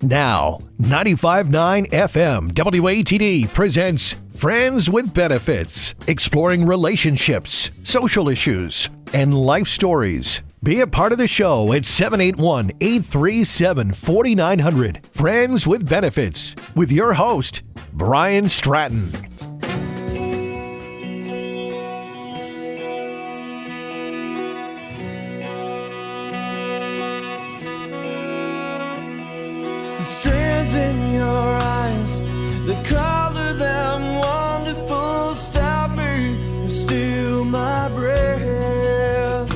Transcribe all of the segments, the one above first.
Now, 95.9 FM WATD presents Friends with Benefits, exploring relationships, social issues, and life stories. Be a part of the show at 781-837-4900. Friends with Benefits with your host, Brian Stratton. In your eyes, the color them wonderful, stop me and steal my breath.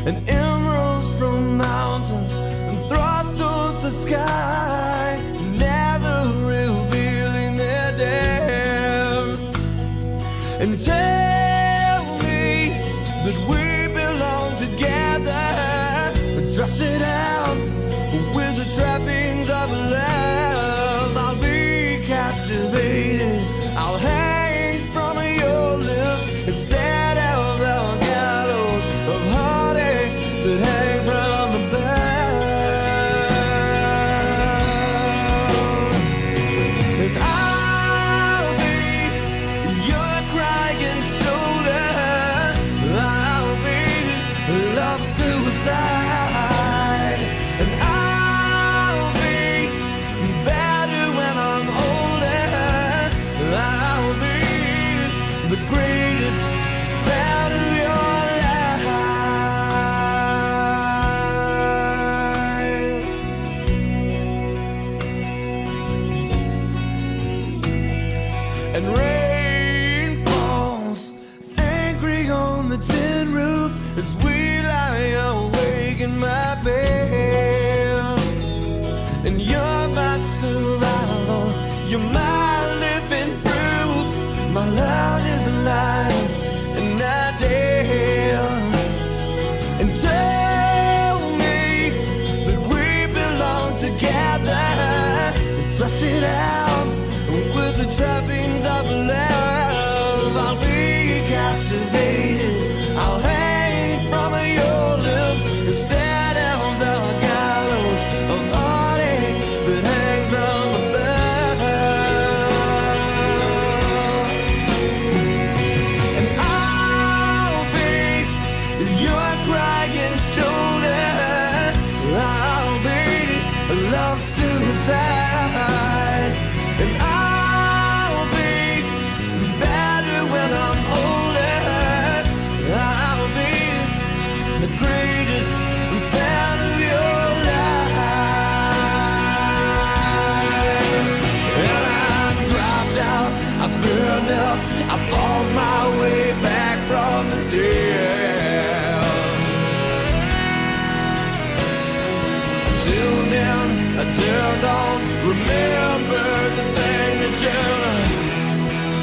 And emeralds from mountains and thrust towards the sky, never revealing their depth. And tell me that we belong together, dress it out with the trappings of love. I'll be captivated, I'll hang from your lips instead of the gallows of heartache that hang from above. And I'll be your crying shoulder, I'll be love suicide. And rain falls angry on the tin roof as we lie awake in my bed. And you're my survival, you're my living proof. My love is alive and not dead. And tell me that we belong together, dress it out with the trappings of love. I'll be captivated, I'll hang from your lips instead of the gallows of heartache that hang from above. And I'll be your crying shoulder, I'll be love suicide. And I'll be better when I'm older, I'll be the greatest fan of your life. And I dropped out, I burned up, I fought my way back from the dead. Until then, I turned on, remember the thing that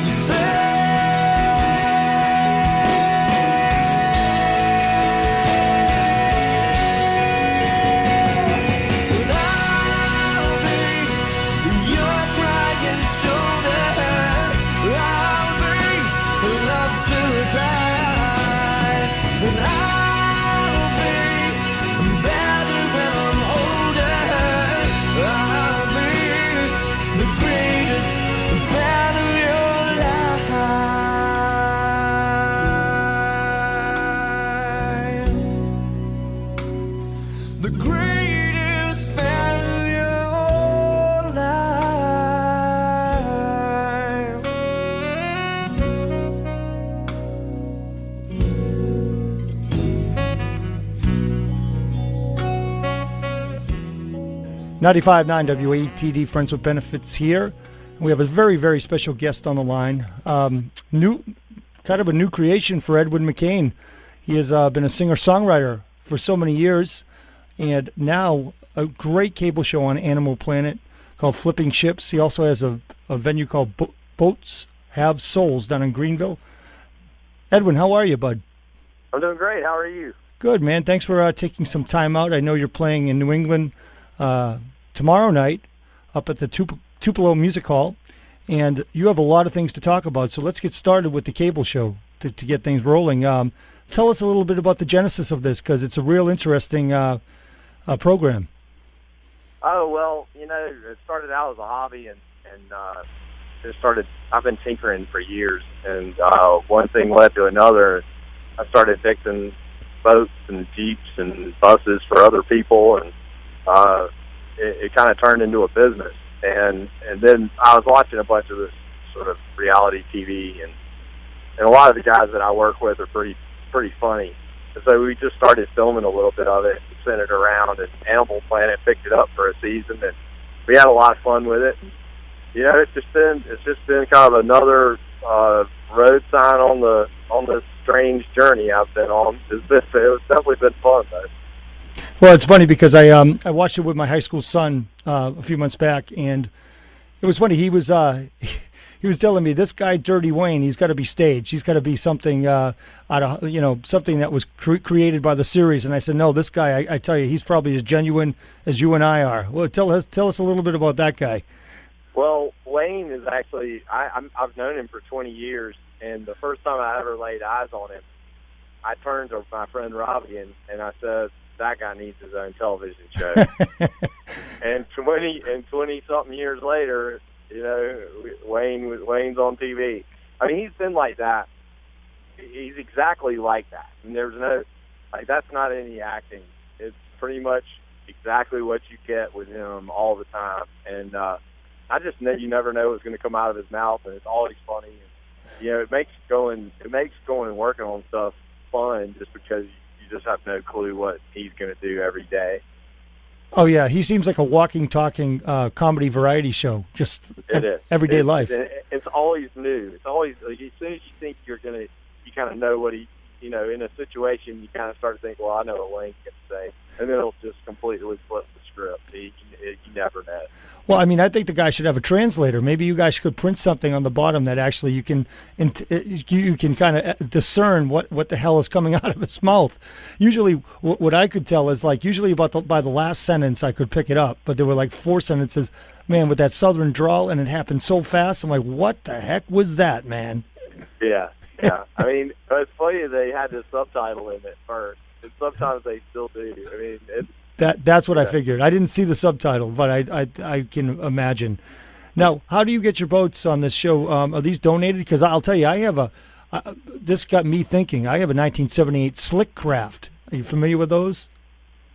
you said. And I'll be your crying shoulder, I'll be love suicide. And I'll be better when I'm older, I'll be the greatest fan of your life. The greatest fan of your life. 95.9 WATD, Friends with Benefits here. We have a very, very special guest on the line. Kind of a new creation for Edwin McCain. He has been a singer-songwriter for so many years, and now a great cable show on Animal Planet called Flipping Ships. He also has a venue called Boats Have Souls down in Greenville. Edwin, how are you, bud? I'm doing great. How are you? Good, man. Thanks for taking some time out. I know you're playing in New England tomorrow night up at the Tupelo Music Hall, and you have a lot of things to talk about. So let's get started with the cable show to get things rolling. Tell us a little bit about the genesis of this, because it's a real interesting program. Oh, well, it started out as a hobby, and it started. I've been tinkering for years, and one thing led to another. I started fixing boats and jeeps and buses for other people, and it kind of turned into a business. And then I was watching a bunch of this sort of reality TV, and a lot of the guys that I work with are pretty funny. And so we just started filming a little bit of it, and sent it around, and Animal Planet picked it up for a season, and we had a lot of fun with it. It's just been kind of another road sign on the strange journey I've been on. It's definitely been fun though. Well, it's funny because I watched it with my high school son a few months back, and it was funny. He was he was telling me, this guy Dirty Wayne, he's got to be staged. He's got to be something out of something that was created by the series. And I said, no, this guy, I tell you, he's probably as genuine as you and I are. Well, tell us a little bit about that guy. Well, Wayne is actually I've known him for 20 years, and the first time I ever laid eyes on him, I turned to my friend Robbie and I said, that guy needs his own television show. And 20 something years later, Wayne's on TV. I mean, he's been like that. He's exactly like that. And there's that's not any acting. It's pretty much exactly what you get with him all the time. And I just know you never know what's going to come out of his mouth, and it's always funny. And, it makes going and working on stuff fun, just because you just have no clue what he's going to do every day. Oh yeah, he seems like a walking, talking comedy variety show. Just everyday life. It's always new. It's always as soon as you think you kind of know what he, in a situation, you kind of start to think, well, I know what Wayne's going to say, and then it'll just completely flip the script. You never know. Well, I mean, I think the guy should have a translator. Maybe you guys could print something on the bottom that actually you can kind of discern what the hell is coming out of his mouth. Usually, what I could tell is usually by the last sentence I could pick it up, but there were like 4 sentences, man, with that southern drawl, and it happened so fast. I'm like, what the heck was that, man? Yeah. I mean, it's funny they had the subtitle in it first, and sometimes they still do. I mean, it's. That's what I figured. I didn't see the subtitle, but I can imagine. Now, how do you get your boats on this show? Are these donated? Because I'll tell you, I have this got me thinking. I have a 1978 Slick Craft. Are you familiar with those?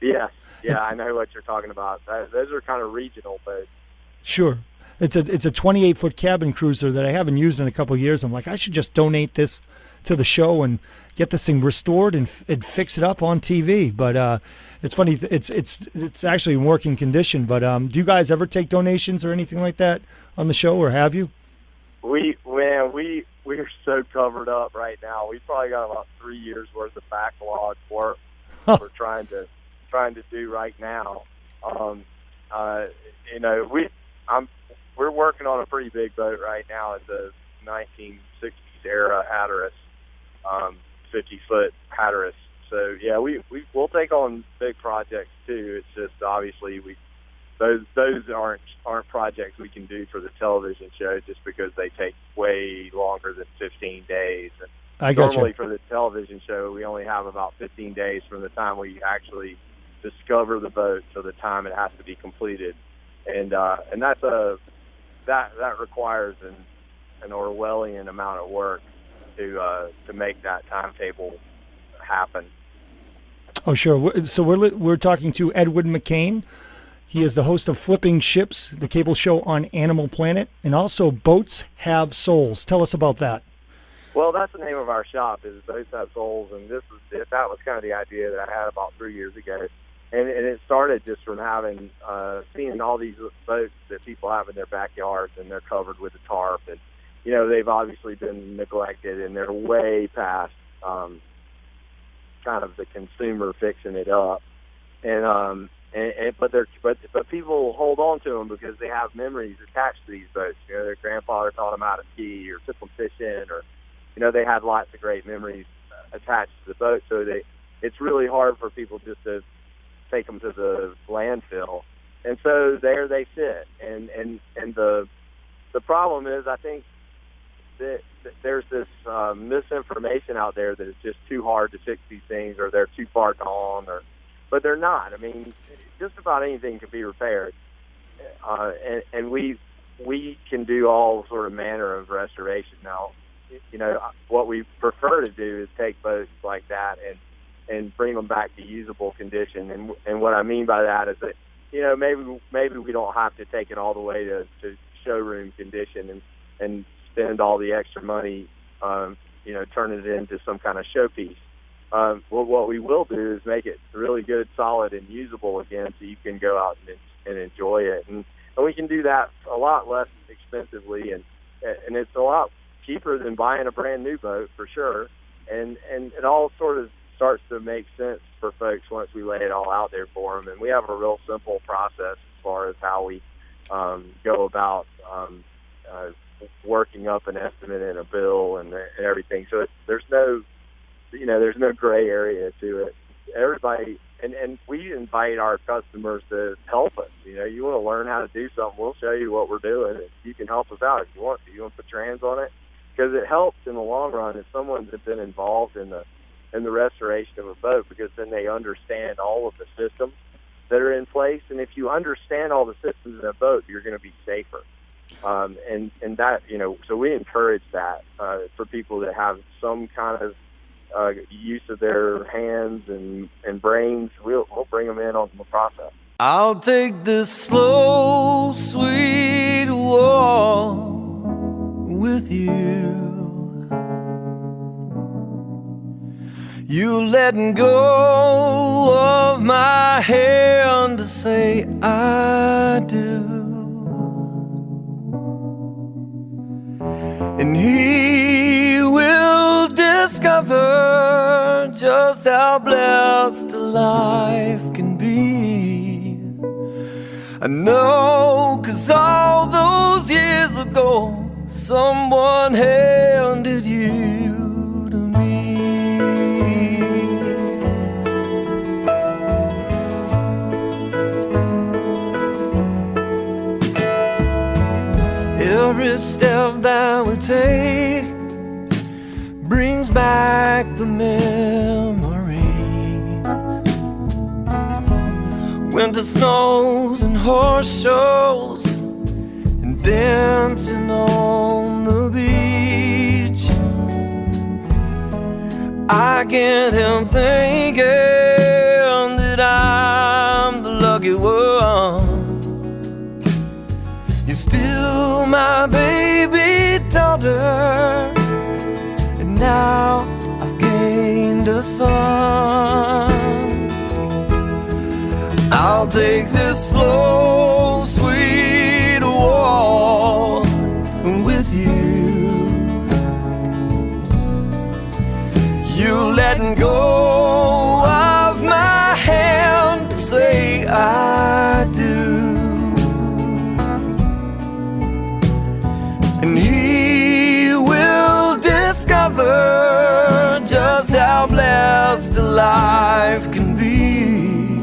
Yeah, I know what you're talking about. Those are kind of regional boats. Sure. It's a 28-foot cabin cruiser that I haven't used in a couple of years. I'm like, I should just donate this to the show and get this thing restored and fix it up on TV. But it's funny. It's actually in working condition. But do you guys ever take donations or anything like that on the show, or have you? We're so covered up right now. We've probably got about 3 years worth of backlog work we're trying to do right now. We're working on a pretty big boat right now. It's a 1960s era Hatteras, 50-foot Hatteras. So yeah, we'll take on big projects too. It's just obviously those aren't projects we can do for the television show, just because they take way longer than 15 days. And normally for the television show, we only have about 15 days from the time we actually discover the boat to the time it has to be completed, and that's that requires an Orwellian amount of work to make that timetable happen. Oh, sure. So we're talking to Edwin McCain. He is the host of Flipping Ships, the cable show on Animal Planet, and also Boats Have Souls. Tell us about that. Well, that's the name of our shop, is Boats Have Souls, and that was kind of the idea that I had about 3 years ago. And it started just from having seeing all these boats that people have in their backyards, and they're covered with a tarp, and they've obviously been neglected, and they're way past kind of the consumer fixing it up, but people hold on to them because they have memories attached to these boats. Their grandfather taught them how to ski or took them fishing, or they had lots of great memories attached to the boat. So it's really hard for people just to take them to the landfill, and so there they sit. And the problem is, I think that there's this misinformation out there that it's just too hard to fix these things, or they're too far gone, or but they're not. I mean, just about anything can be repaired, and we can do all sort of manner of restoration. Now, what we prefer to do is take boats like that and bring them back to usable condition. And what I mean by that is that, maybe we don't have to take it all the way to showroom condition and spend all the extra money, turning it into some kind of showpiece. Well, what we will do is make it really good, solid, and usable again, so you can go out and enjoy it. And we can do that a lot less expensively, and it's a lot cheaper than buying a brand new boat, for sure. And it all sort of starts to make sense for folks once we lay it all out there for them. And we have a real simple process as far as how we go about working up an estimate and a bill and everything. So there's no gray area to it. Everybody, and we invite our customers to help us. You want to learn how to do something, we'll show you what we're doing, and you can help us out if you want to. You want to put your hands on it, because it helps in the long run if someone's been involved in the restoration of a boat, because then they understand all of the systems that are in place. And if you understand all the systems in a boat, you're going to be safer. And that, so we encourage that for people that have some kind of use of their hands and brains. We'll bring them in on the process. I'll take this slow, sweet walk with you. You letting go of my hand to say I do. And he will discover just how blessed a life can be. I know, 'cause all those years ago someone handed you to me. Every step that we take brings back the memories. Winter snows and horse shows and dancing on the beach. I can't help thinking that I'm the lucky one. You're still my baby daughter, and now I've gained a son. I'll take this slow, sweet walk with you. You letting go of my hand to say I do. And he will discover just how blessed a life can be.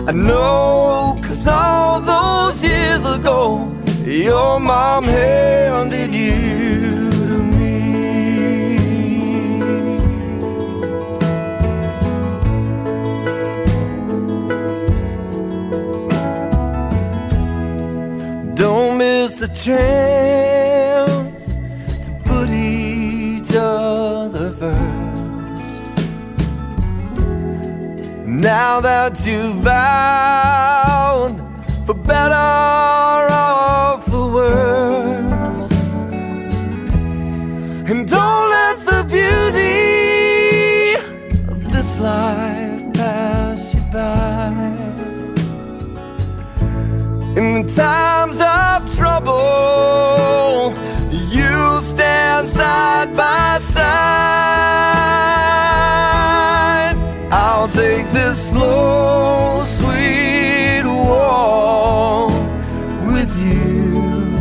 I know, 'cause all those years ago your mom handed you to me. Don't miss the chance to put each other first. Now that you've vowed for better or for worse, and don't let the beauty of this life pass you by. In the times of trouble, you stand side by side. I'll take this slow, sweet walk with you.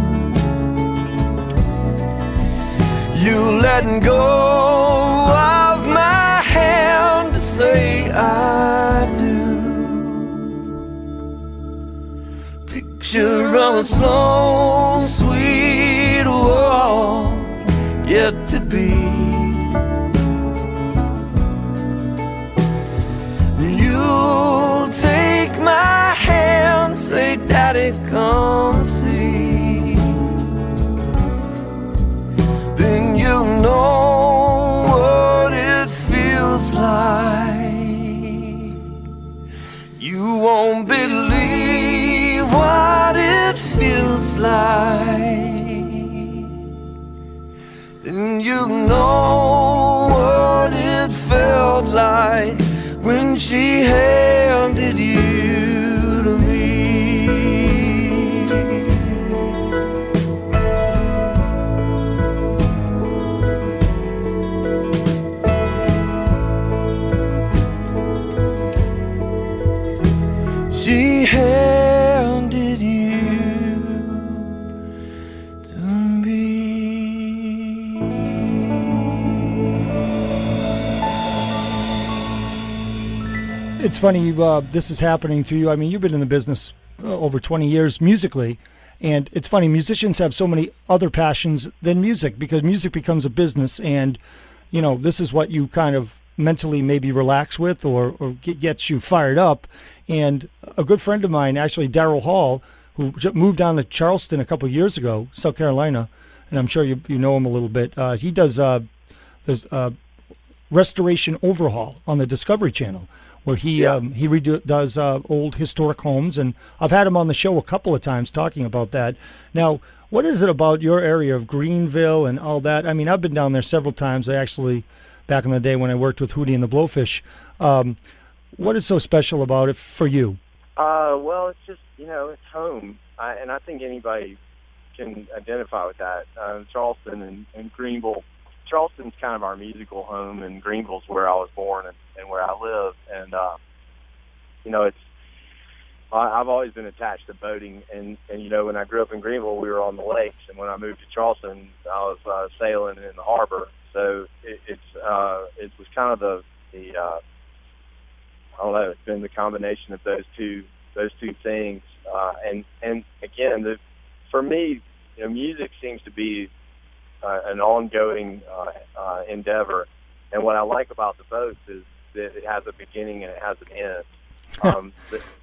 You letting go of my hand to say I do. Picture of a slow, sweet walk yet to be. You come see, then you'll know what it feels like. You won't believe what it feels like. Then you'll know what it felt like when she handed you to me. She handed you to me. It's funny this is happening to you. I mean, you've been in the business over 20 years musically, and it's funny, musicians have so many other passions than music, because music becomes a business, and, you know, this is what you kind of mentally maybe relax with or gets you fired up. And a good friend of mine, actually Daryl Hall, who moved down to Charleston a couple of years ago, South Carolina, and I'm sure you know him a little bit. He does the restoration overhaul on the Discovery Channel, where he does old historic homes, and I've had him on the show a couple of times talking about that. Now, what is it about your area of Greenville and all that? I mean, I've been down there several times. I actually, back in the day when I worked with Hootie and the Blowfish. What is so special about it for you? Well, it's just, you know, it's home. And I think anybody can identify with that. Charleston and Greenville. Charleston's kind of our musical home, and Greenville's where I was born and where I live. And, you know, I've always been attached to boating. And, you know, when I grew up in Greenville, we were on the lakes. And when I moved to Charleston, I was sailing in the harbor. So it was kind of the I don't know. It's been the combination of those two things, and again, for me, you know, music seems to be an ongoing endeavor. And what I like about the boats is that it has a beginning and it has an end.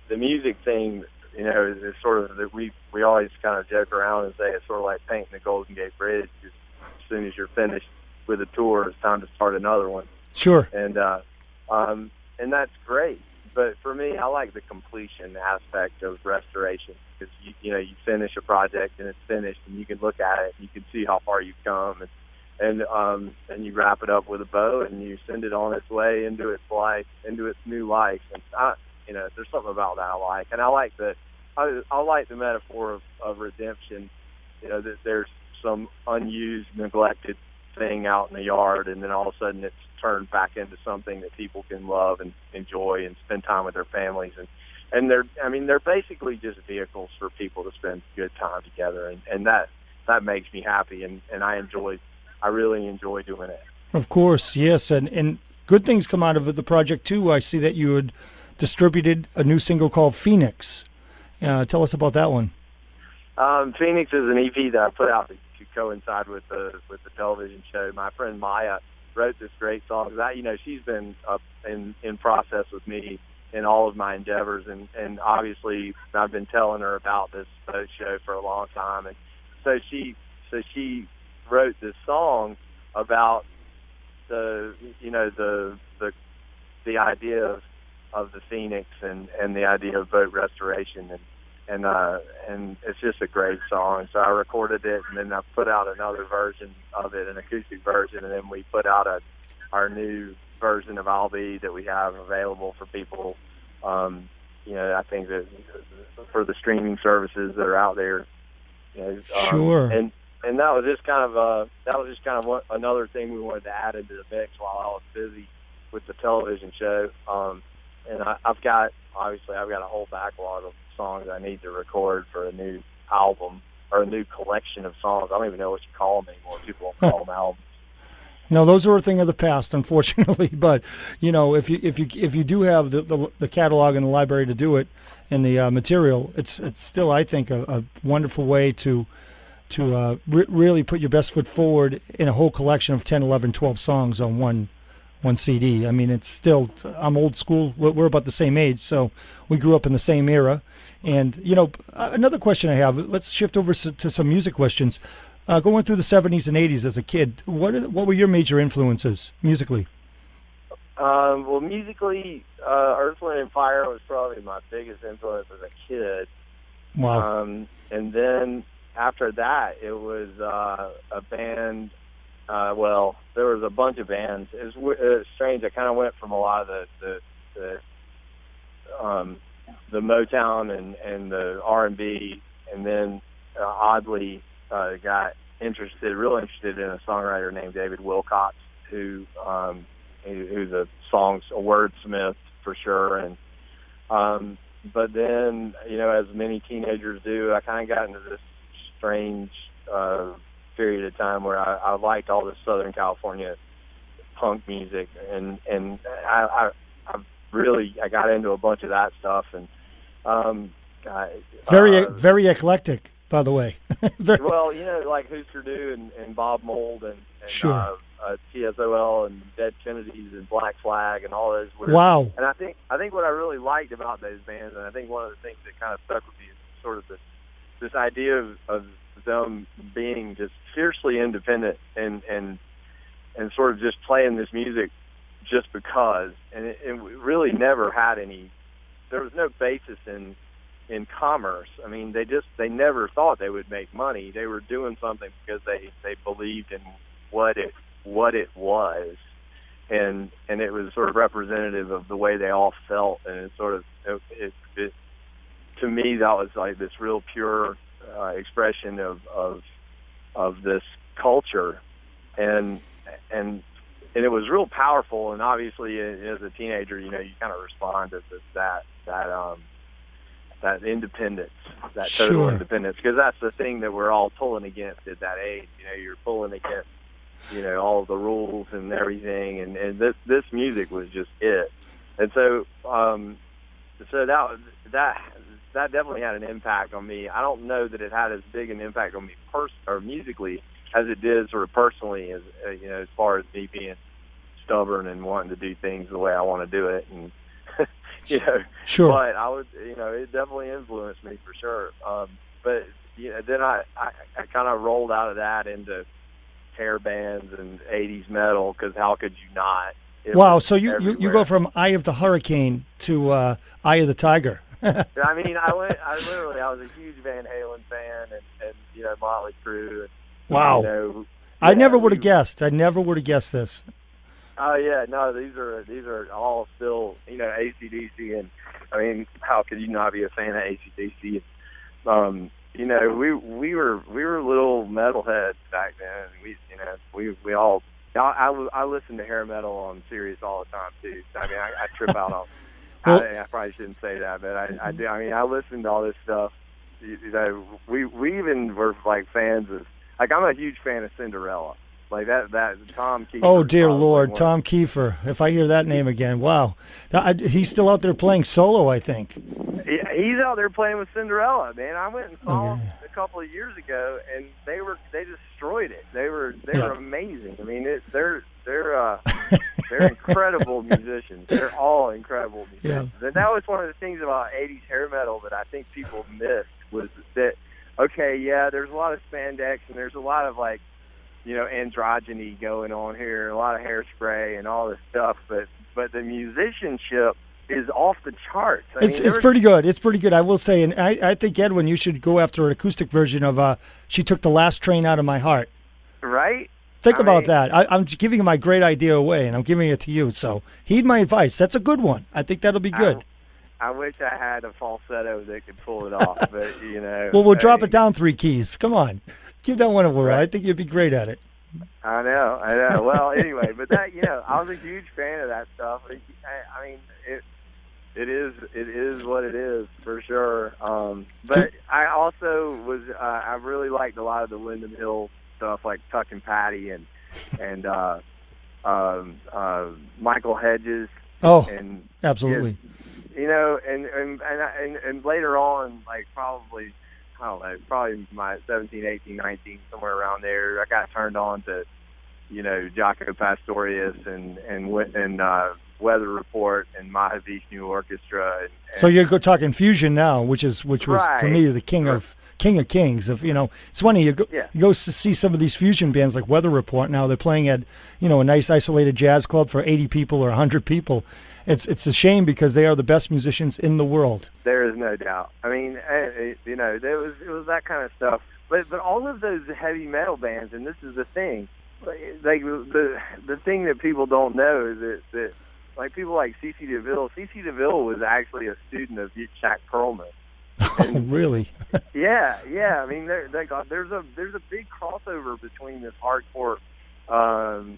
The music thing, you know, is sort of that we always kind of joke around and say it's sort of like painting the Golden Gate Bridge. As soon as you're finished with a tour, it's time to start another one. Sure. And that's great. But for me, I like the completion aspect of restoration, because you know, you finish a project and it's finished, and you can look at it and you can see how far you've come, and you wrap it up with a bow and you send it on its way into its life, into its new life. And you know, there's something about that I like, and I like the metaphor of redemption. You know, that there's some unused, neglected thing out in the yard, and then all of a sudden it's turned back into something that people can love and enjoy and spend time with their families. And they're basically just vehicles for people to spend good time together, and that makes me happy, and I really enjoy doing it. Of course, yes, and good things come out of the project too. I see that you had distributed a new single called Phoenix. Tell us about that one. Phoenix is an EP that I put out to coincide with the television show. My friend Maya wrote this great song. You know, she's been in process with me in all of my endeavors, and obviously I've been telling her about this boat show for a long time, and so she wrote this song about the idea of the Phoenix and the idea of boat restoration, and it's just a great song. So I recorded it, and then I put out another version of it, an acoustic version, and then we put out our new version of I'll Be that we have available for people. You know, I think that for the streaming services that are out there. You know, sure. And that was just kind of another thing we wanted to add into the mix while I was busy with the television show. And I've got a whole backlog of songs I need to record for a new album or a new collection of songs. I don't even know what you call them anymore. People don't call them albums. No, those are a thing of the past, unfortunately. But you know, if you do have the catalog and the library to do it and the material, it's still, I think, a wonderful way to really put your best foot forward in a whole collection of 10, 11, 12 songs on one CD. I mean, it's still, I'm old school. We're about the same age, so we grew up in the same era. And, another question I have, let's shift over to some music questions. Going through the 70s and 80s as a kid, what were your major influences musically? Well, musically, Earth, Wind, and Fire was probably my biggest influence as a kid. Wow. And then after that, it was a band. Well, there was a bunch of bands. It was strange. I kind of went from a lot of the Motown and the R&B, and then oddly got real interested in a songwriter named David Wilcox, who's a wordsmith for sure. And but then, as many teenagers do, I kind of got into this strange period of time where I liked all this Southern California punk music, and I got into a bunch of that stuff, and very eclectic, by the way. Well, like Hooster Doo and Bob Mould and sure. TSOL and Dead Kennedys and Black Flag and all those. Wow. And I think what I really liked about those bands, and I think one of the things that kind of stuck with me is sort of this idea of them being just fiercely independent and sort of just playing this music just because, and it really never had any. There was no basis in commerce. I mean, they never thought they would make money. They were doing something because they believed in what it was, and it was sort of representative of the way they all felt, and it sort of it to me that was like this real pure expression of this culture, and it was real powerful. And obviously, as a teenager, you kind of respond to that independence, that total sure. independence, because that's the thing that we're all pulling against at that age. You're pulling against, all of the rules and everything, and this music was just it. And so that definitely had an impact on me. I don't know that it had as big an impact on me musically as it did sort of personally, as as far as me being stubborn and wanting to do things the way I want to do it, and Sure. But I would, it definitely influenced me for sure. But then I kind of rolled out of that into hair bands and 80s metal, because how could you not? Wow, so you go from Eye of the Hurricane to Eye of the Tiger. I mean, I was a huge Van Halen fan, and Motley Crue. And, wow. I never would have guessed. I never would have guessed this. Oh yeah, no, these are all still, AC/DC, and I mean, how could you not be a fan of AC/DC? We were little metalheads back then. We all. I listened to hair metal on Sirius all the time too. I mean, I trip out on. I probably shouldn't say that, but I do. I mean, I listened to all this stuff. We even were like fans of. Like, I'm a huge fan of Cinderella. Like that Tom Kiefer. Oh, dear Lord, Tom Kiefer. If I hear that name again, wow. He's still out there playing solo, I think. Yeah, he's out there playing with Cinderella, man. I went and saw him a couple of years ago, and they destroyed it. They were amazing. I mean, they're incredible musicians. They're all incredible musicians. Yeah. And that was one of the things about 80s hair metal that I think people missed, was that, okay, yeah, there's a lot of spandex, and there's a lot of, like, androgyny going on here, a lot of hairspray and all this stuff, but the musicianship is off the charts. It's pretty good. It's pretty good, I will say. And I think, Edwin, you should go after an acoustic version of She Took the Last Train Out of My Heart. Right? Think about that. I'm giving my great idea away, and I'm giving it to you. So heed my advice. That's a good one. I think that'll be good. I wish I had a falsetto that could pull it off, but, Well, we'll drop it down 3 keys. Come on. Give that one a whirl. Right. I think you'd be great at it. I know. Well, anyway, but that, I was a huge fan of that stuff. I mean, it is what it is, for sure. But I also was, I really liked a lot of the Lyndon Hill stuff, like Tuck and Patty and Michael Hedges. Oh, and absolutely. And later on, like probably, I don't know, probably my 17, 18, 19, somewhere around there, I got turned on to Jaco Pastorius and Weather Report and Mahavishnu Orchestra. So you're talking fusion now, which was right. to me the king of kings. It's funny you go to see some of these fusion bands like Weather Report. Now they're playing at a nice isolated jazz club for 80 people or 100 people. It's a shame because they are the best musicians in the world. There is no doubt. I mean, it was that kind of stuff. But all of those heavy metal bands, and this is the thing, like the thing that people don't know is that like people like C.C. DeVille. C.C. DeVille was actually a student of Jack Perlman. Oh, really? Yeah. I mean, there's a big crossover between this hardcore,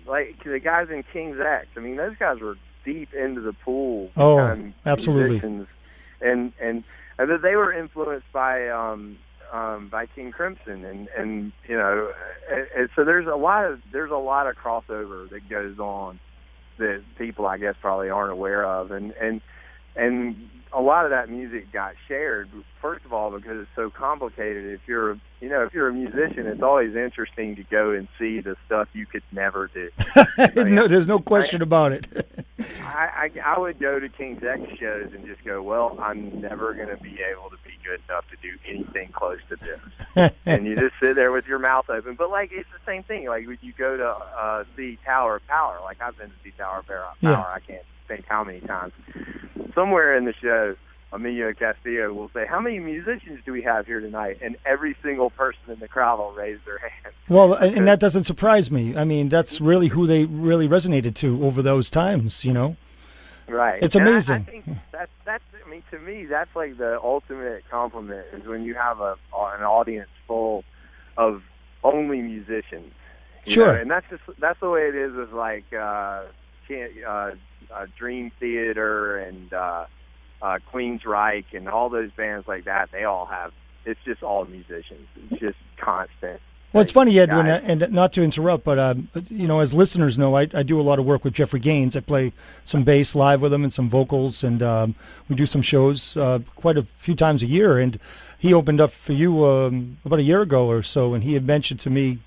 like the guys in King's X. I mean, those guys were deep into the pool. Oh, absolutely. Musicians. And they were influenced by King Crimson, and so there's a lot of crossover that goes on that people, I guess, probably aren't aware of, and a lot of that music got shared. First of all, because it's so complicated. If you're a musician, it's always interesting to go and see the stuff you could never do. No, there's no question about it. I would go to King's X shows and just go, well, I'm never going to be able to be good enough to do anything close to this. And you just sit there with your mouth open. But, like, it's the same thing. Like, when you go to see Tower of Power, like I've been to see Tower of Power. Yeah. I can't think how many times. Somewhere in the show, Emilio Castillo will say, how many musicians do we have here tonight? And every single person in the crowd will raise their hand. Well, and that doesn't surprise me. I mean, that's really who they really resonated to over those times, Right. It's amazing. I think that's I mean, to me, that's like the ultimate compliment is when you have an audience full of only musicians. Sure. And that's the way it is with like Dream Theater and Queensryche and all those bands like that. They all have, it's just all musicians. It's just constant. Well, it's funny, Edwin, and not to interrupt, but as listeners know, I do a lot of work with Jeffrey Gaines. I play some bass live with him and some vocals, and we do some shows quite a few times a year. And he opened up for you about a year ago or so, and he had mentioned to me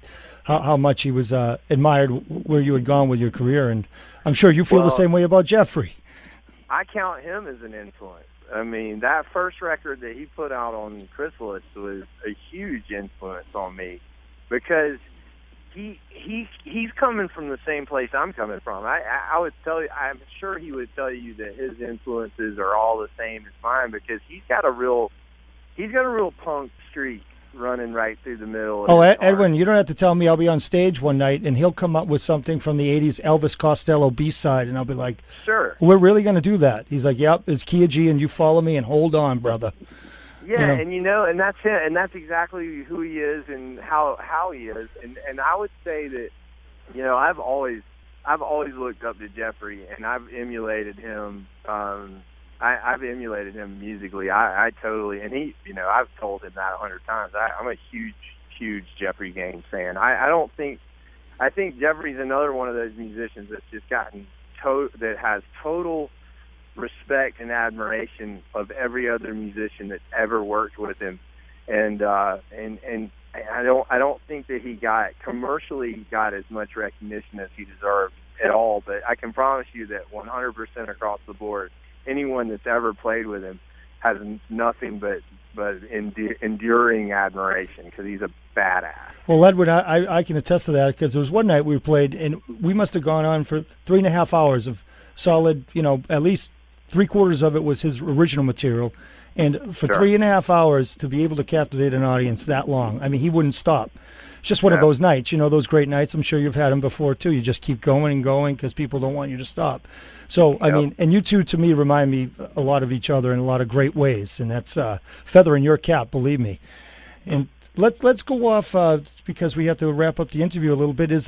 how much he was admired where you had gone with your career, and I'm sure you feel the same way about Jeffrey. I count him as an influence. I mean, that first record that he put out on Chrysalis was a huge influence on me. Because he's coming from the same place I'm coming from. I would tell you, I'm sure he would tell you that his influences are all the same as mine because he's got a real punk streak running right through the middle. Oh, Edwin, you don't have to tell me. I'll be on stage one night and he'll come up with something from the '80s Elvis Costello B-side, and I'll be like, "Sure, we're really going to do that." He's like, "Yep, it's Kia G, and you follow me and hold on, brother." Yeah, and that's him, and that's exactly who he is and how he is, and I would say that, I've always looked up to Jeffrey, and I've emulated him. I've emulated him musically. I totally, and he, I've told him that 100 times. I'm a huge Jeffrey Gaines fan. I think Jeffrey's another one of those musicians that's just gotten that has total respect and admiration of every other musician that's ever worked with him, and I don't think that he commercially got as much recognition as he deserved at all. But I can promise you that 100% across the board, anyone that's ever played with him has nothing but enduring admiration because he's a badass. Well, Edwin, I can attest to that because there was one night we played and we must have gone on for 3.5 hours of solid, at least 3/4 of it was his original material. And for 3.5 hours to be able to captivate an audience that long, I mean, he wouldn't stop. It's just one of those nights, those great nights. I'm sure you've had them before, too. You just keep going and going because people don't want you to stop. So, I mean, and you two, to me, remind me a lot of each other in a lot of great ways. And that's feather in your cap, believe me. And let's go off because we have to wrap up the interview a little bit. Is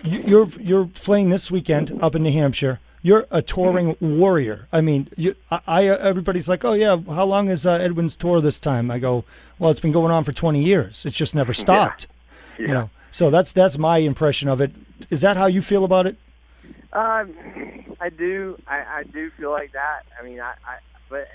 you're playing this weekend up in New Hampshire. You're a touring warrior. I mean, everybody's like, "Oh yeah, how long is Edwin's tour this time?" I go, "Well, it's been going on for 20 years. It's just never stopped." Yeah. So that's my impression of it. Is that how you feel about it? I do. I do feel like that. I mean, but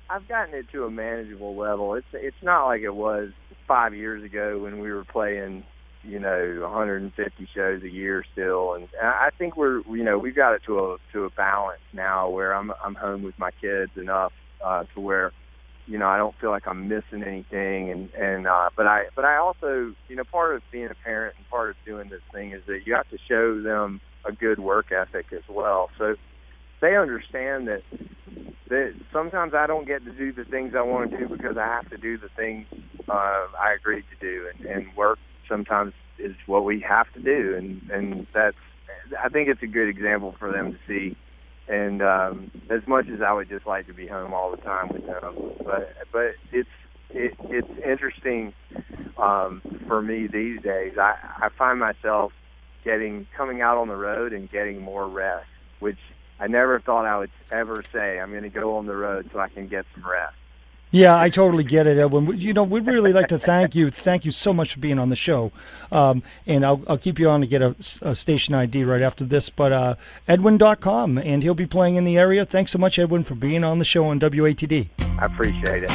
I've gotten it to a manageable level. It's not like it was 5 years ago when we were playing, 150 shows a year still, and I think we've got it to a balance now where I'm home with my kids enough to where I don't feel like I'm missing anything, but I also part of being a parent and part of doing this thing is that you have to show them a good work ethic as well. So they understand that sometimes I don't get to do the things I want to do because I have to do the things I agreed to do, and work sometimes is what we have to do, and I think it's a good example for them to see. And as much as I would just like to be home all the time with them, but it's interesting for me these days. I find myself coming out on the road and getting more rest, which I never thought I would ever say. I'm going to go on the road so I can get some rest. Yeah, I totally get it, Edwin. We'd really like to thank you. Thank you so much for being on the show. And I'll keep you on to get a station ID right after this. But Edwin.com, and he'll be playing in the area. Thanks so much, Edwin, for being on the show on WATD. I appreciate it.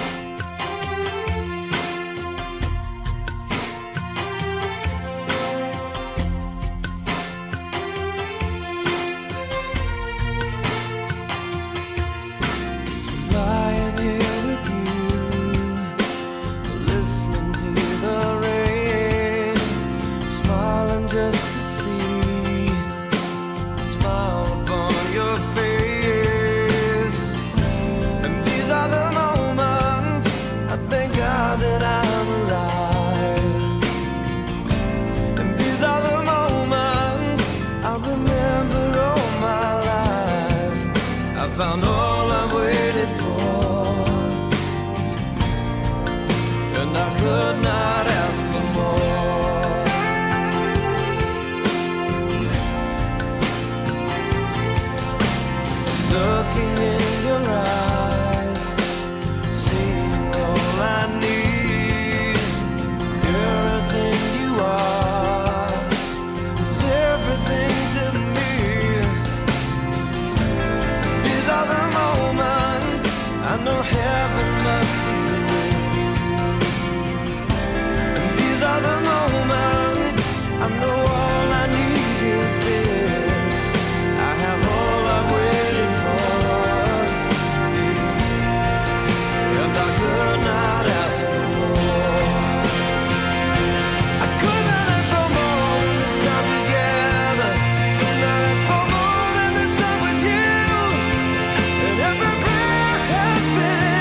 Found all I've waited for, and I could not ask for more. Looking in your eyes, seeing all I need. Everything you are is everything to me. I know heaven must exist, and these are the moments I know all I need is this. I have all I've waited for, and I could not ask for more. I could not ask for more than this time together. Could not ask for more than this time with you, and every been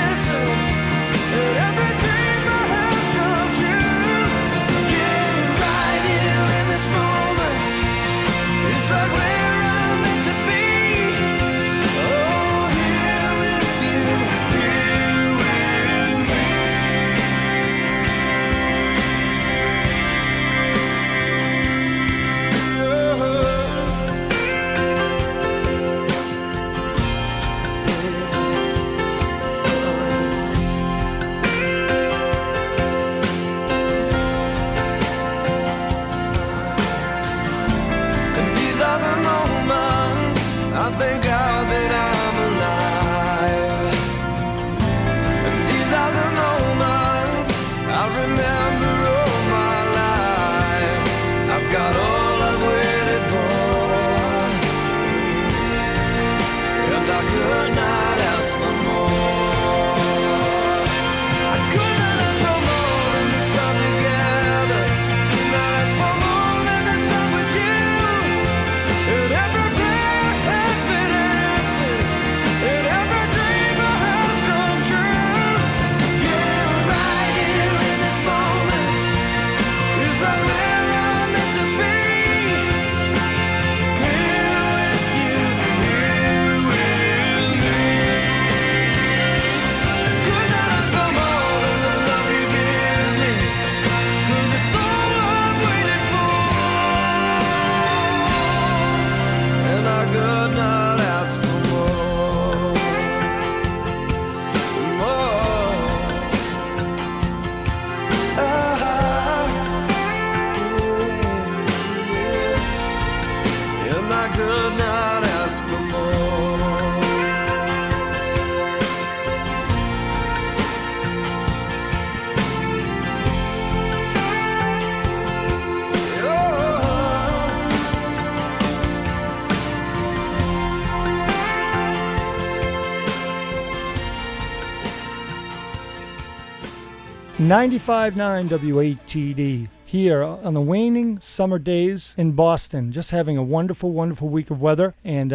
95.9 WATD here on the waning summer days in Boston. Just having a wonderful, wonderful week of weather. And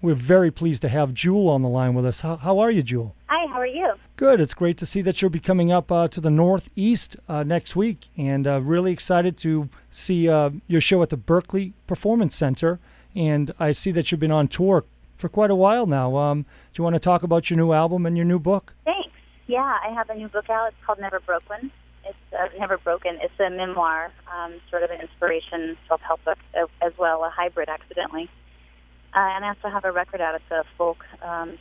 we're very pleased to have Jewel on the line with us. How are you, Jewel? Hi, how are you? Good. It's great to see that you'll be coming up to the Northeast next week. And really excited to see your show at the Berkeley Performance Center. And I see that you've been on tour for quite a while now. Do you want to talk about your new album and your new book? Thanks. Yeah, I have a new book out. It's called Never Broken. It's Never Broken. It's a memoir, sort of an inspiration self-help book as well, a hybrid accidentally. And I also have a record out. It's a folk,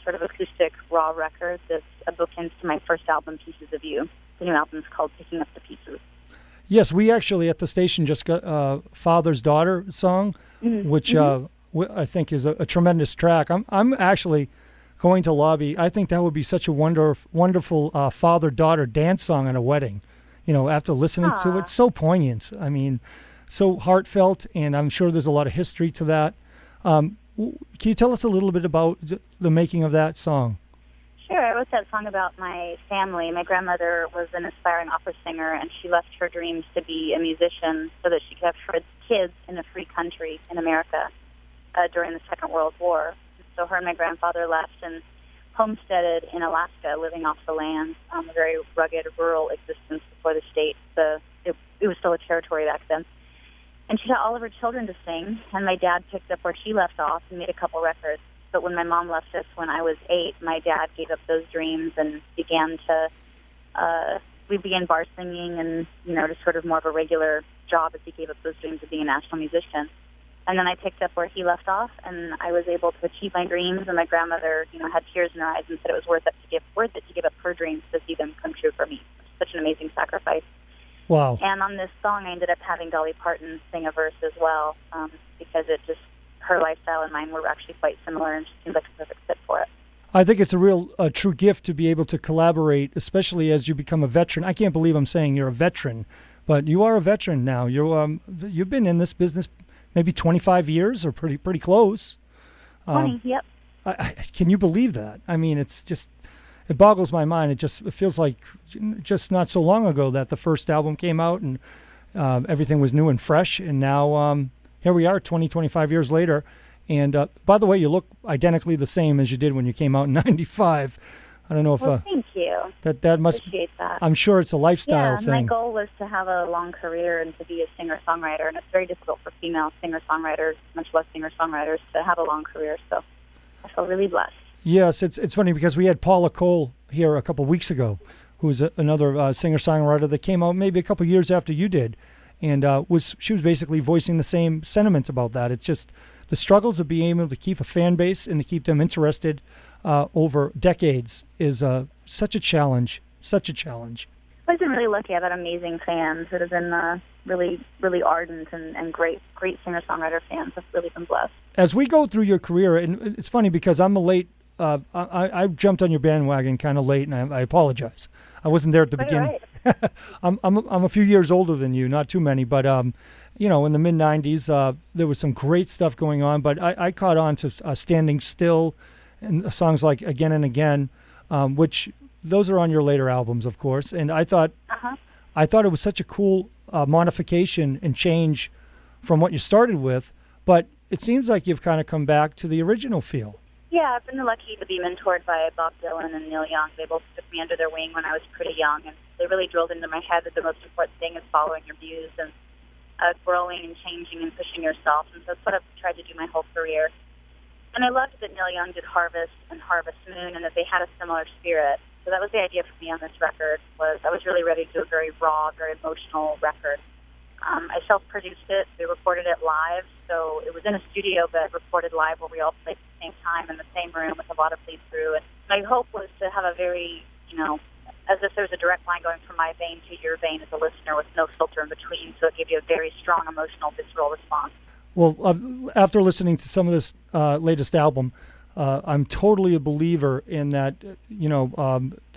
sort of acoustic, raw record that's a bookend to my first album, Pieces of You. The new album is called Picking Up the Pieces. Yes, we actually at the station just got Father's Daughter song, which I think is a tremendous track. I'm actually going to lobby. I think that would be such a wonderful father-daughter dance song at a wedding. You know, after listening to it, so poignant. I mean, so heartfelt, and I'm sure there's a lot of history to that. Can you tell us a little bit about the making of that song? Sure. I wrote that song about my family. My grandmother was an aspiring opera singer, and she left her dreams to be a musician so that she could have her kids in a free country in America during the Second World War. So her and my grandfather left and homesteaded in Alaska, living off the land, a very rugged, rural existence before the state. It was still a territory back then. And she taught all of her children to sing, and my dad picked up where she left off and made a couple records. But when my mom left us when I was 8, my dad gave up those dreams and we began bar singing and, just sort of more of a regular job as he gave up those dreams of being a national musician. And then I picked up where he left off, and I was able to achieve my dreams. And my grandmother, had tears in her eyes and said it was worth it to give up her dreams to see them come true for me. Such an amazing sacrifice. Wow. And on this song, I ended up having Dolly Parton sing a verse as well, because her lifestyle and mine were actually quite similar, and she seemed like a perfect fit for it. I think it's a true gift to be able to collaborate, especially as you become a veteran. I can't believe I'm saying you're a veteran, but you are a veteran now. You've been in this business maybe 25 years or pretty close. 20, yep. Can you believe that? I mean, it boggles my mind. It feels like just not so long ago that the first album came out and everything was new and fresh. And now here we are 25 years later. And by the way, you look identically the same as you did when you came out in 95. I don't know if thank you. That must. Appreciate that. I'm sure it's a lifestyle thing. My goal was to have a long career and to be a singer-songwriter, and it's very difficult for female singer-songwriters, much less singer-songwriters, to have a long career. So I feel really blessed. Yes, it's funny because we had Paula Cole here a couple weeks ago, who's another singer-songwriter that came out maybe a couple years after you did, and she was basically voicing the same sentiment about that. It's just the struggles of being able to keep a fan base and to keep them interested over decades is such a challenge. Such a challenge. I've been really lucky. I've had amazing fans that have been really, really ardent and great singer-songwriter fans. I've really been blessed. As we go through your career, and it's funny because I'm a late. I jumped on your bandwagon kind of late, and I apologize. I wasn't there at the beginning. Right. I'm a few years older than you, not too many, but in the mid '90s, there was some great stuff going on. But I caught on to Standing Still and songs like Again and Again, which those are on your later albums, of course. And I thought it was such a cool modification and change from what you started with. But it seems like you've kind of come back to the original feel. Yeah, I've been lucky to be mentored by Bob Dylan and Neil Young. They both took me under their wing when I was pretty young, and they really drilled into my head that the most important thing is following your views and growing and changing and pushing yourself. And so that's what I've tried to do my whole career. And I loved that Neil Young did Harvest and Harvest Moon, and that they had a similar spirit. So that was the idea for me on this record. I was really ready to do a very raw, very emotional record. I self-produced it. We recorded it live, so it was in a studio but recorded live where we all played at the same time in the same room with a lot of bleed-through. And my hope was to have a very, as if there was a direct line going from my vein to your vein as a listener with no filter in between, so it gave you a very strong, emotional, visceral response. Well, after listening to some of this latest album, I'm totally a believer in that,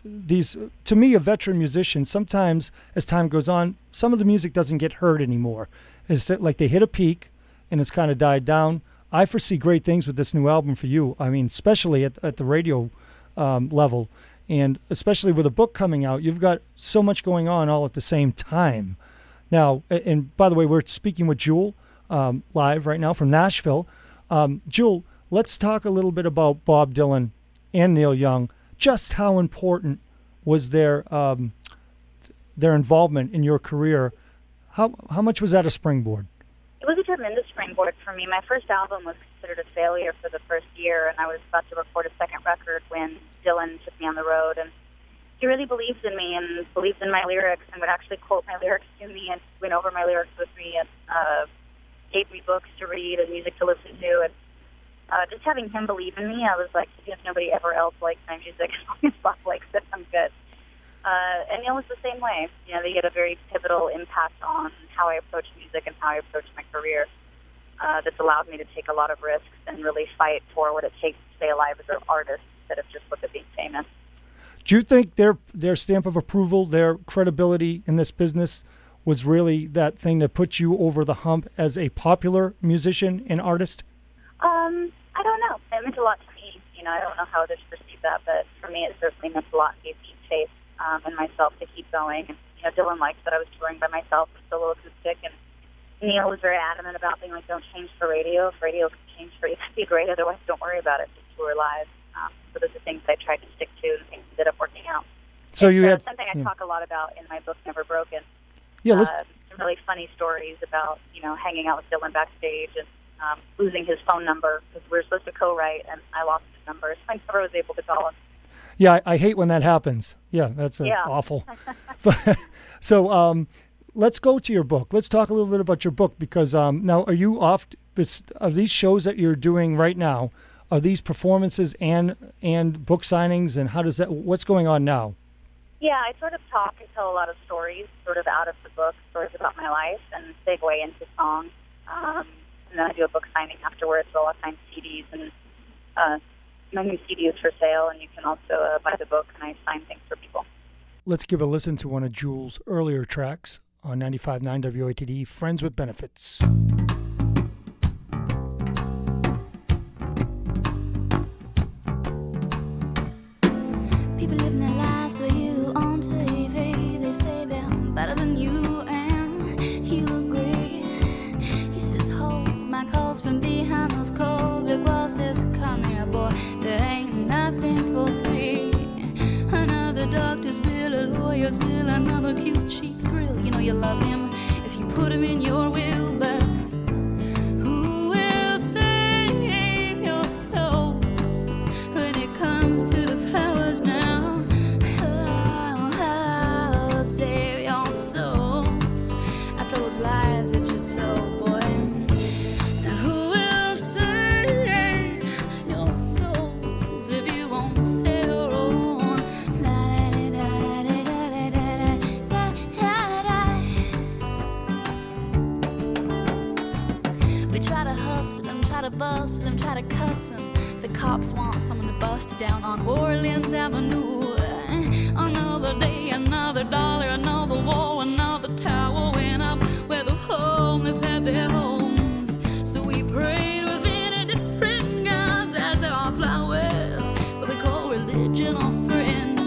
these, to me, a veteran musician, sometimes as time goes on, some of the music doesn't get heard anymore. It's like they hit a peak and it's kind of died down. I foresee great things with this new album for you. I mean, especially at the radio level. And especially with a book coming out, you've got so much going on all at the same time. Now, and by the way, we're speaking with Jewel live right now from Nashville. Jewel, let's talk a little bit about Bob Dylan and Neil Young. Just how important was their involvement in your career? How much was that a springboard? It was a tremendous springboard for me. My first album was considered a failure for the first year, and I was about to record a second record when Dylan took me on the road. And he really believes in me and believes in my lyrics and would actually quote my lyrics to me and went over my lyrics with me and gave me books to read and music to listen to. And just having him believe in me, I was like, if nobody ever else likes my music, as long as Bob likes it, I'm good. And Neil was the same way. You know, they had a very pivotal impact on how I approach music and how I approach my career. That's allowed me to take a lot of risks and really fight for what it takes to stay alive as an artist instead of just look at being famous. Do you think their stamp of approval, their credibility in this business was really that thing that put you over the hump as a popular musician and artist? I don't know. It meant a lot to me. You know, I don't know how others perceive that, but for me it certainly meant a lot. It gave me faith in myself to keep going. And, you know, Dylan liked that I was touring by myself with solo acoustic, and Neil was very adamant about being like, don't change for radio. If radio can change for you, that'd be great. Otherwise, don't worry about it. Just tour live. So those are things I tried to stick to and things ended up working out. So you had something I talk a lot about in my book, Never Broken. Yeah, some really funny stories about, you know, hanging out with Dylan backstage and losing his phone number because we were supposed to co-write and I lost his number. So I never was able to call him. Yeah, I hate when that happens. Yeah, that's awful. So let's go to your book. Let's talk a little bit about your book because now are you off? Are these shows that you're doing right now? Are these performances and book signings? And how does that? What's going on now? Yeah, I sort of talk and tell a lot of stories, sort of out of the book, stories about my life, and segue into songs. And then I do a book signing afterwards. So I'll sign CDs and. My new CD is for sale, and you can also buy the book, and I sign things for people. Let's give a listen to one of Jewel's earlier tracks on 95.9 WATD, Friends with Benefits. People living their lives for you on TV. They say they're better than you, and you agree. He says, hold my calls from behind those cold brick walls. Says, come here, boy. There ain't nothing for free. Another doctor's bill, a lawyer's bill, another cute cheap thrill. You know you love him if you put him in your will, but who will save your souls when it comes to the flowers now? Oh, save your souls after those lies that you told, boy. Bust him, try to cuss him. The cops want someone to bust down on Orleans Avenue. Another day, another dollar, another wall, another tower went up where the homeless had their homes. So we prayed with many different gods as there are flowers, but we call religion our friend.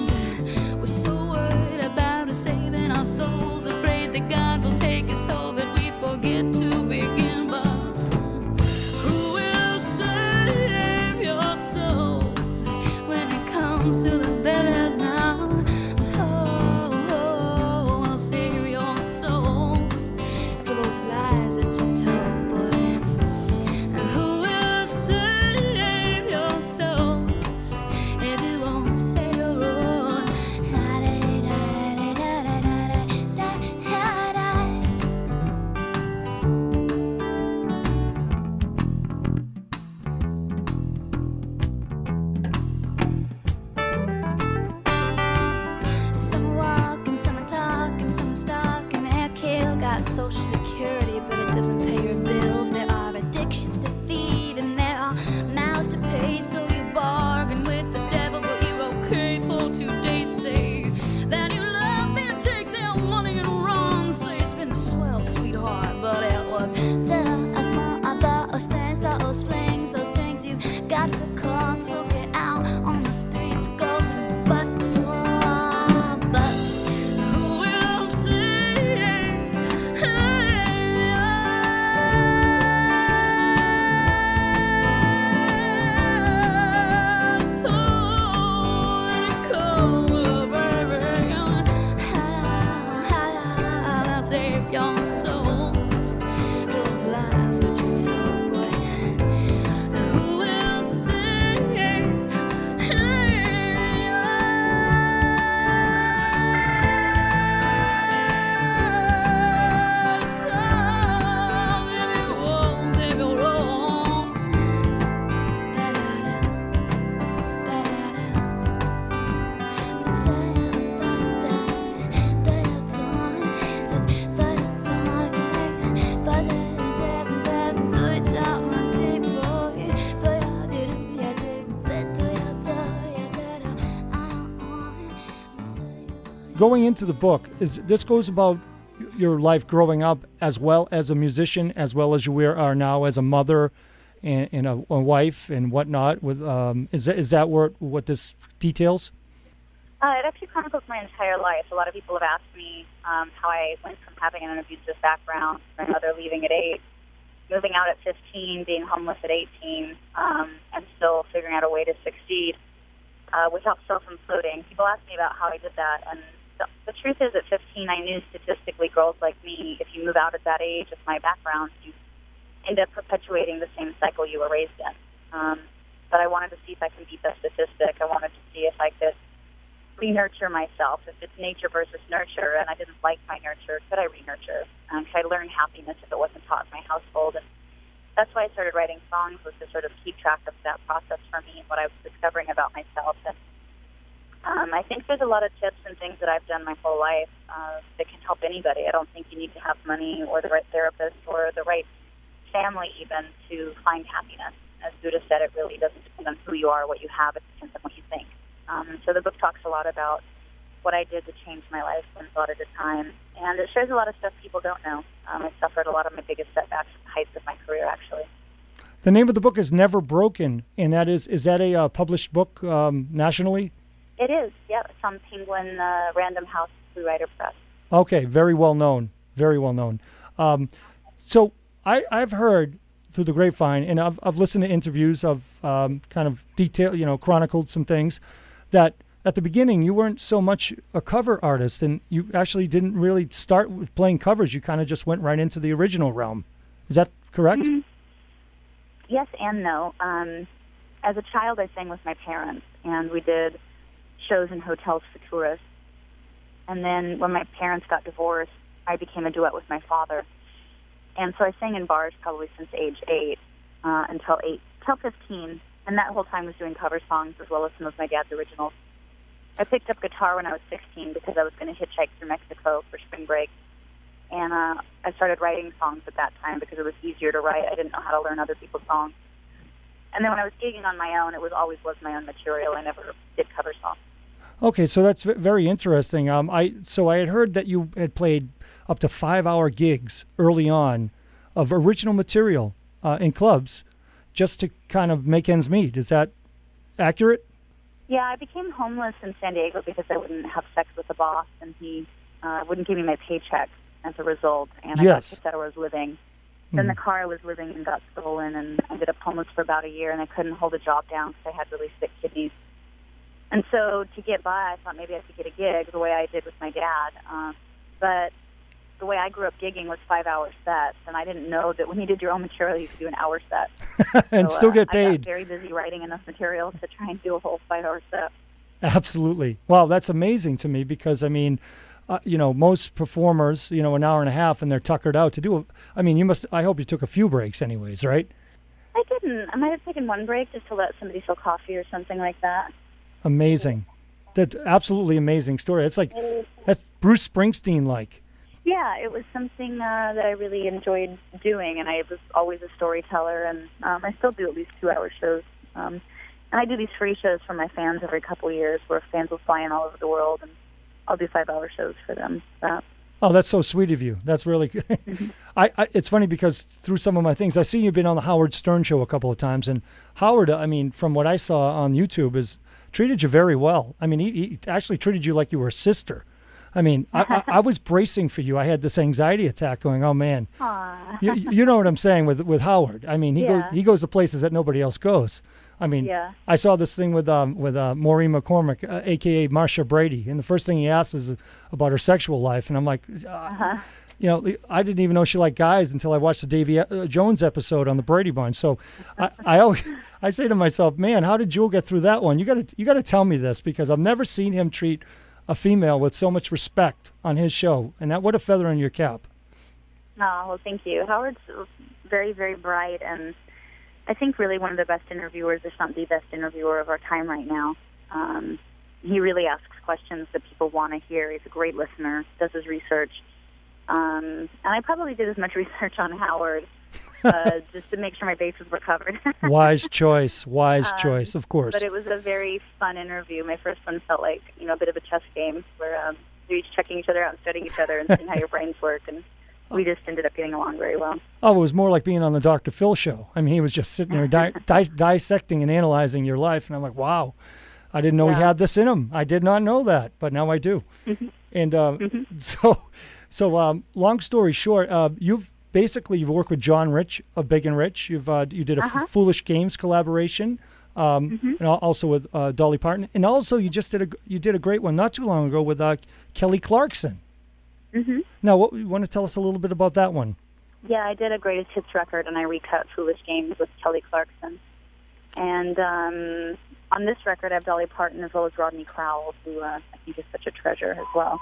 We're so worried about us saving our souls, afraid that God will take his toll, that we forget to begin. But to the better going into the book, this goes about your life growing up as well as a musician, as well as you are now as a mother and a wife and whatnot. With is that what this details? It actually chronicles my entire life. A lot of people have asked me how I went from having an abusive background, my mother leaving at 8, moving out at 15, being homeless at 18, and still figuring out a way to succeed without self-imploding. People ask me about how I did that, and the truth is at 15 I knew statistically girls like me, if you move out at that age with my background, you end up perpetuating the same cycle you were raised in. But I wanted to see if I can beat that statistic. I wanted to see if I could re-nurture myself. If it's nature versus nurture, and I didn't like my nurture, could I re-nurture? Could I learn happiness if it wasn't taught in my household? And that's why I started writing songs, was to sort of keep track of that process for me and what I was discovering about myself. And I think there's a lot of tips and things that I've done my whole life that can help anybody. I don't think you need to have money or the right therapist or the right family even to find happiness. As Buddha said, it really doesn't depend on who you are or what you have. It depends on what you think. So the book talks a lot about what I did to change my life one thought at a time. And it shares a lot of stuff people don't know. I suffered a lot of my biggest setbacks at the heights of my career, actually. The name of the book is Never Broken, and that is that a published book nationally? It is, yeah. It's on Penguin Random House Songwriter Press. Okay, very well known. Very well known. So I've heard through the grapevine, and I've listened to interviews of kind of detail, chronicled some things, that at the beginning you weren't so much a cover artist, and you actually didn't really start with playing covers. You kind of just went right into the original realm. Is that correct? Mm-hmm. Yes and no. As a child, I sang with my parents, and we did shows in hotels for tourists. And then when my parents got divorced, I became a duet with my father. And so I sang in bars probably since age 8 until 15. And that whole time was doing cover songs as well as some of my dad's originals. I picked up guitar when I was 16 because I was going to hitchhike through Mexico for spring break. And I started writing songs at that time because it was easier to write. I didn't know how to learn other people's songs. And then when I was gigging on my own, it always was my own material. I never did cover songs. Okay, so that's very interesting. I had heard that you had played up to 5-hour gigs early on of original material in clubs just to kind of make ends meet. Is that accurate? Yeah, I became homeless in San Diego because I wouldn't have sex with the boss, and he wouldn't give me my paycheck as a result, and I got kicked out where I was living. Then the car I was living in got stolen, and I ended up homeless for about a year, and I couldn't hold a job down because I had really sick kidneys. And so to get by, I thought maybe I could get a gig the way I did with my dad. But the way I grew up gigging was 5-hour sets, and I didn't know that when you did your own material, you could do an hour set. And so, still get paid. I got very busy writing enough material to try and do a whole 5-hour set. Absolutely. Wow, that's amazing to me because, I mean, most performers, an hour and a half, and they're tuckered out to do I hope you took a few breaks anyways, right? I didn't. I might have taken one break just to let somebody fill coffee or something like that. Amazing. That's absolutely amazing story. It's like, that's Bruce Springsteen-like. Yeah, it was something that I really enjoyed doing, and I was always a storyteller, and I still do at least 2-hour shows. And I do these free shows for my fans every couple of years where fans will fly in all over the world, and I'll do 5-hour shows for them. Oh, that's so sweet of you. That's really good. Mm-hmm. It's funny because through some of my things, I've seen you've been on the Howard Stern show a couple of times, and Howard, from what I saw on YouTube, is treated you very well. He actually treated you like you were a sister. I was bracing for you. I had this anxiety attack going, oh, man. You know what I'm saying with Howard. He goes to places that nobody else goes. I saw this thing with Maureen McCormick, a.k.a. Marsha Brady, and the first thing he asks is about her sexual life. And I'm like, I didn't even know she liked guys until I watched the Davy Jones episode on the Brady Bunch. So I say to myself, man, how did Jewel get through that one? You got to tell me this because I've never seen him treat a female with so much respect on his show. And what a feather in your cap. Oh, well, thank you. Howard's very, very bright, and I think really one of the best interviewers, if not the best interviewer of our time right now. He really asks questions that people want to hear. He's a great listener, does his research. And I probably did as much research on Howard just to make sure my bases were covered. Wise choice, of course. But it was a very fun interview. My first one felt like, a bit of a chess game where each checking each other out and studying each other and seeing how your brains work. And we just ended up getting along very well. Oh, it was more like being on the Dr. Phil show. I mean, he was just sitting there dissecting and analyzing your life. And I'm like, wow, I didn't know he had this in him. I did not know that, but now I do. And so long story short, you've worked with John Rich of Big and Rich. You did a Foolish Games collaboration, and also with Dolly Parton, and also you did a great one not too long ago with Kelly Clarkson. Now, what you want to tell us a little bit about that one? Yeah, I did a greatest hits record, and I recut Foolish Games with Kelly Clarkson. And on this record, I have Dolly Parton as well as Rodney Crowell, who I think is such a treasure as well.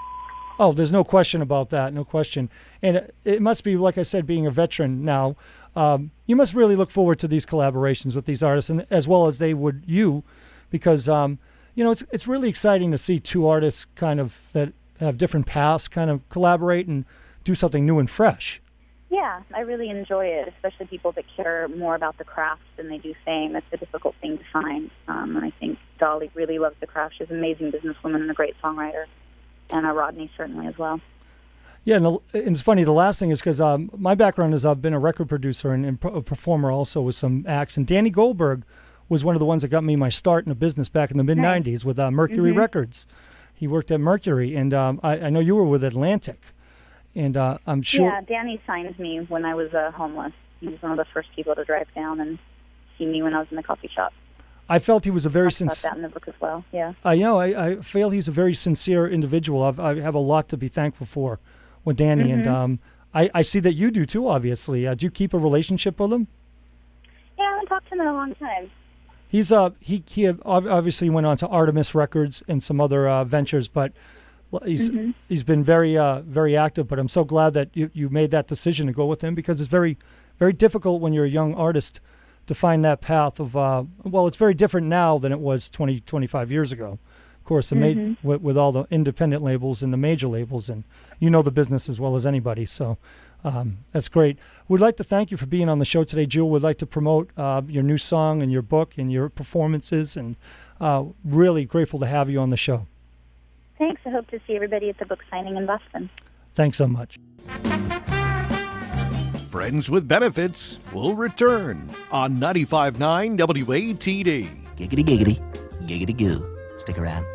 Oh, there's no question about that, no question. And it must be, like I said, being a veteran now, you must really look forward to these collaborations with these artists, and as well as they would you, because it's really exciting to see two artists kind of that have different paths kind of collaborate and do something new and fresh. Yeah, I really enjoy it, especially people that care more about the craft than they do fame. It's a difficult thing to find, and I think Dolly really loves the craft. She's an amazing businesswoman and a great songwriter. And Rodney certainly as well. Yeah, and it's funny, the last thing is because my background is I've been a record producer and a performer also with some acts. And Danny Goldberg was one of the ones that got me my start in the business back in the mid-'90s with Mercury Records. He worked at Mercury, and I know you were with Atlantic. And I'm sure... Yeah, Danny signed me when I was homeless. He was one of the first people to drive down and see me when I was in the coffee shop. I felt he was a very sincere. That in the book as well. Yeah. I feel he's a very sincere individual. I have a lot to be thankful for with Danny, and I see that you do too. Obviously, do you keep a relationship with him? Yeah, I haven't talked to him in a long time. He's he obviously went on to Artemis Records and some other ventures, but he's been very very active. But I'm so glad that you made that decision to go with him, because it's very very difficult when you're a young artist to find that path of, it's very different now than it was 20, 25 years ago. Of course, with all the independent labels and the major labels, and you know the business as well as anybody, so that's great. We'd like to thank you for being on the show today, Jewel. We'd like to promote your new song and your book and your performances, and really grateful to have you on the show. Thanks. I hope to see everybody at the book signing in Boston. Thanks so much. Friends with Benefits will return on 95.9 WATD. Giggity, giggity, giggity goo. Stick around.